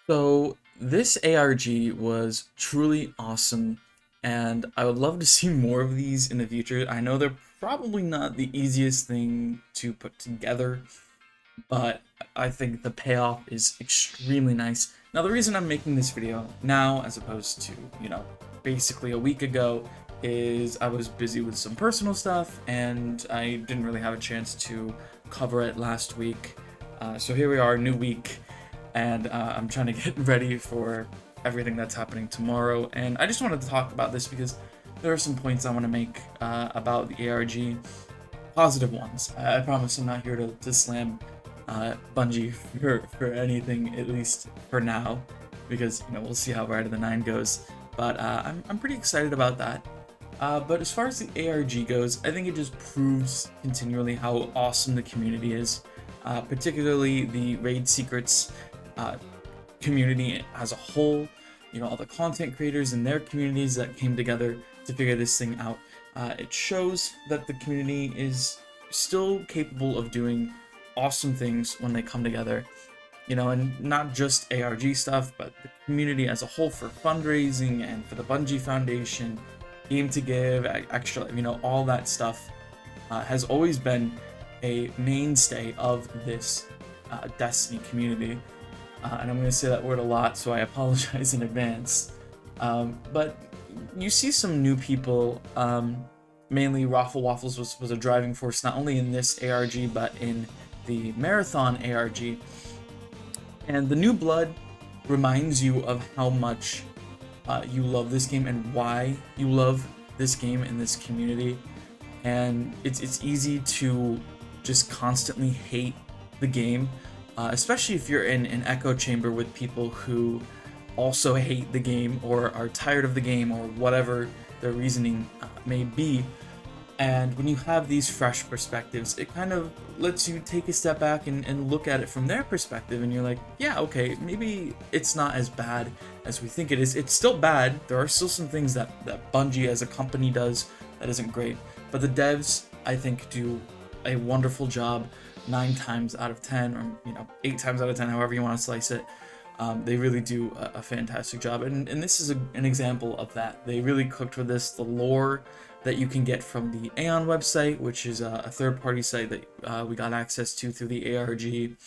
So this ARG was truly awesome, and I would love to see more of these in the future. I know they're probably not the easiest thing to put together, but I think the payoff is extremely nice. Now, the reason I'm making this video now, as opposed to, basically a week ago, is I was busy with some personal stuff, and I didn't really have a chance to cover it last week. So here we are, new week, and I'm trying to get ready for everything that's happening tomorrow. And I just wanted to talk about this because there are some points I want to make about the ARG, positive ones. I promise I'm not here to slam Bungie for anything, at least for now, because we'll see how Ride of the Nine goes. But I'm pretty excited about that. But as far as the ARG goes, I think it just proves continually how awesome the community is, particularly the Raid Secrets community as a whole. All the content creators and their communities that came together to figure this thing out. It shows that the community is still capable of doing awesome things when they come together. And not just ARG stuff, but the community as a whole for fundraising and for the Bungie Foundation, Game to Give, extra, all that stuff has always been a mainstay of this Destiny community. And I'm going to say that word a lot, so I apologize in advance. But you see some new people, mainly Raffle Waffles was a driving force, not only in this ARG, but in the Marathon ARG. And the new blood reminds you of how much you love this game and why you love this game and this community. And it's easy to just constantly hate the game, especially if you're in an echo chamber with people who also hate the game or are tired of the game or whatever their reasoning may be. And when you have these fresh perspectives, it kind of lets you take a step back and look at it from their perspective, and you're like, yeah, okay, maybe it's not as bad as we think it is. It's still bad. There are still some things that Bungie as a company does that isn't great, but the devs, I think, do a wonderful job 9 times out of 10, or 8 times out of 10, however you want to slice it. They really do a fantastic job, and this is an example of that. They really cooked with this. The lore that you can get from the Aeon website, which is a third-party site that we got access to through the ARG.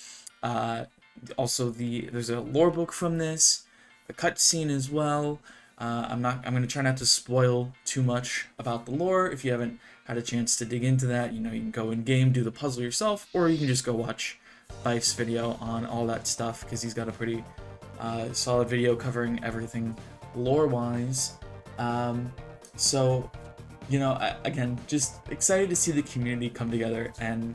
Also, there's a lore book from this, the cutscene as well. I'm going to try not to spoil too much about the lore. If you haven't had a chance to dig into that, you can go in game, do the puzzle yourself, or you can just go watch Bife's video on all that stuff, because he's got a pretty solid video covering everything lore-wise. So, again, just excited to see the community come together. And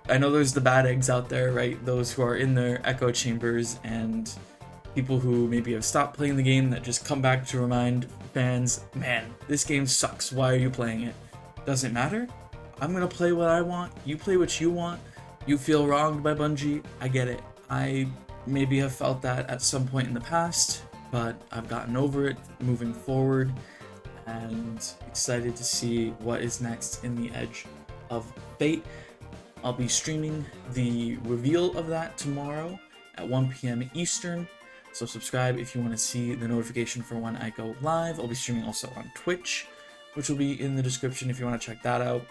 I know there's the bad eggs out there, right? Those who are in their echo chambers and people who maybe have stopped playing the game that just come back to remind fans, man, this game sucks. Why are you playing it? Doesn't matter. I'm going to play what I want. You play what you want. You feel wronged by Bungie. I get it. I maybe have felt that at some point in the past, but I've gotten over it moving forward, and excited to see what is next in the Edge of Fate. I'll be streaming the reveal of that tomorrow at 1 p.m. Eastern, so subscribe if you want to see the notification for when I go live. I'll be streaming also on Twitch, which will be in the description if you want to check that out.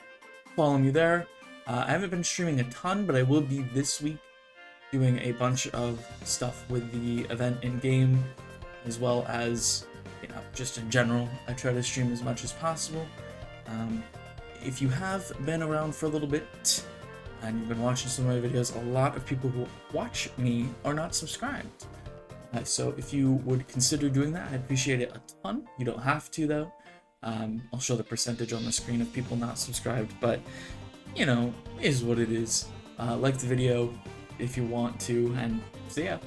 Follow me there. I haven't been streaming a ton, but I will be this week doing a bunch of stuff with the event in-game, as well as just in general. I try to stream as much as possible. If you have been around for a little bit and you've been watching some of my videos, a lot of people who watch me are not subscribed. So if you would consider doing that, I'd appreciate it a ton. You don't have to, though. I'll show the percentage on the screen of people not subscribed, but is what it is. Like the video if you want to, and so yeah.